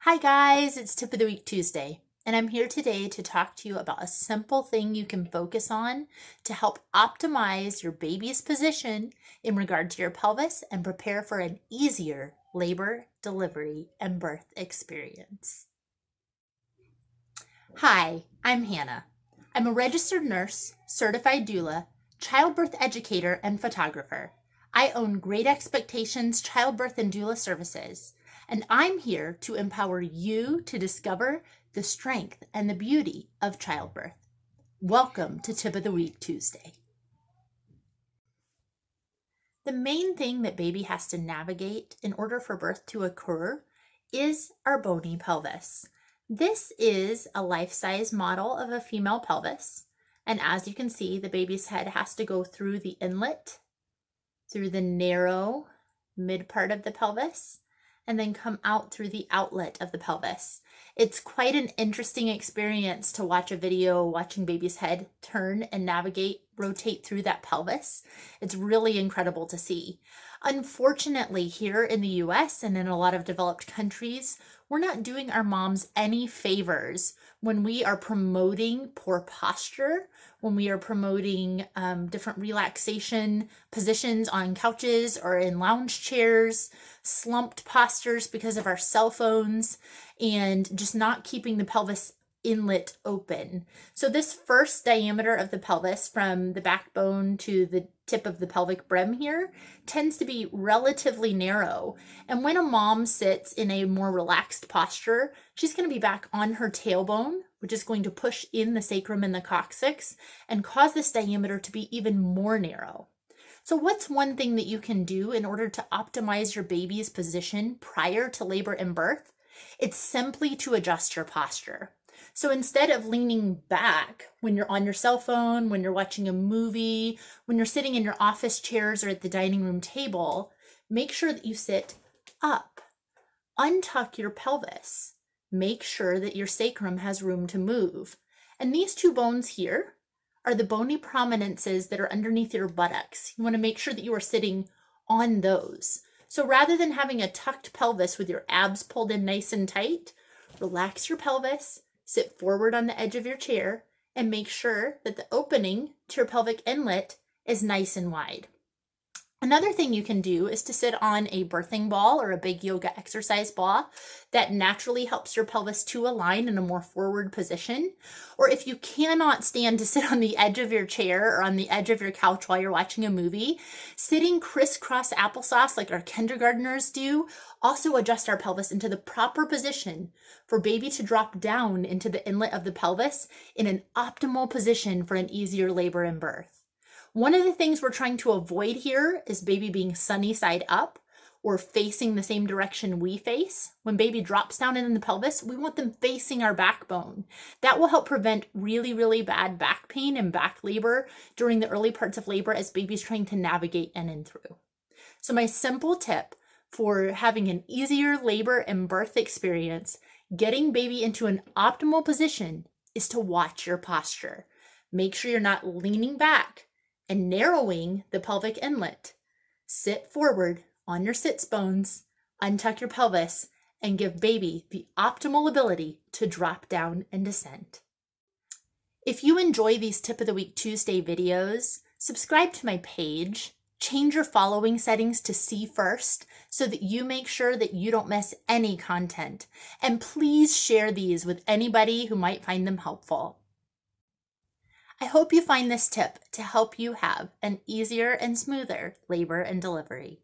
Hi guys, it's Tip of the Week Tuesday, and I'm here today to talk to you about a simple thing you can focus on to help optimize your baby's position in regard to your pelvis and prepare for an easier labor, delivery, and birth experience. Hi, I'm Hannah. I'm a registered nurse, certified doula, childbirth educator, and photographer. I own Great Expectations Childbirth and Doula Services, and I'm here to empower you to discover the strength and the beauty of childbirth. Welcome to Tip of the Week Tuesday. The main thing that baby has to navigate in order for birth to occur is our bony pelvis. This is a life-size model of a female pelvis, and as you can see, the baby's head has to go through the inlet, through the narrow mid part of the pelvis, and then come out through the outlet of the pelvis. It's quite an interesting experience to watch a video watching baby's head turn and navigate, rotate through that pelvis. It's really incredible to see. Unfortunately, here in the US and in a lot of developed countries, we're not doing our moms any favors when we are promoting poor posture, when we are promoting different relaxation positions on couches or in lounge chairs, slumped postures because of our cell phones, and just not keeping the pelvis inlet open. So this first diameter of the pelvis from the backbone to the tip of the pelvic brim here tends to be relatively narrow. And when a mom sits in a more relaxed posture, she's going to be back on her tailbone, which is going to push in the sacrum and the coccyx and cause this diameter to be even more narrow. So what's one thing that you can do in order to optimize your baby's position prior to labor and birth? It's simply to adjust your posture. So instead of leaning back when you're on your cell phone, when you're watching a movie, when you're sitting in your office chairs or at the dining room table, make sure that you sit up. Untuck your pelvis. Make sure that your sacrum has room to move. And these two bones here are the bony prominences that are underneath your buttocks. You want to make sure that you are sitting on those. So rather than having a tucked pelvis with your abs pulled in nice and tight, relax your pelvis, sit forward on the edge of your chair, and make sure that the opening to your pelvic inlet is nice and wide. Another thing you can do is to sit on a birthing ball or a big yoga exercise ball that naturally helps your pelvis to align in a more forward position. Or if you cannot stand to sit on the edge of your chair or on the edge of your couch while you're watching a movie, sitting crisscross applesauce like our kindergartners do also adjust our pelvis into the proper position for baby to drop down into the inlet of the pelvis in an optimal position for an easier labor and birth. One of the things we're trying to avoid here is baby being sunny side up or facing the same direction we face. When baby drops down in the pelvis, we want them facing our backbone. That will help prevent really, really bad back pain and back labor during the early parts of labor as baby's trying to navigate in and through. So my simple tip for having an easier labor and birth experience, getting baby into an optimal position, is to watch your posture. Make sure you're not leaning back and narrowing the pelvic inlet. Sit forward on your sits bones, untuck your pelvis, and give baby the optimal ability to drop down and descend. If you enjoy these Tip of the Week Tuesday videos, subscribe to my page, change your following settings to see first so that you make sure that you don't miss any content. And please share these with anybody who might find them helpful. I hope you find this tip to help you have an easier and smoother labor and delivery.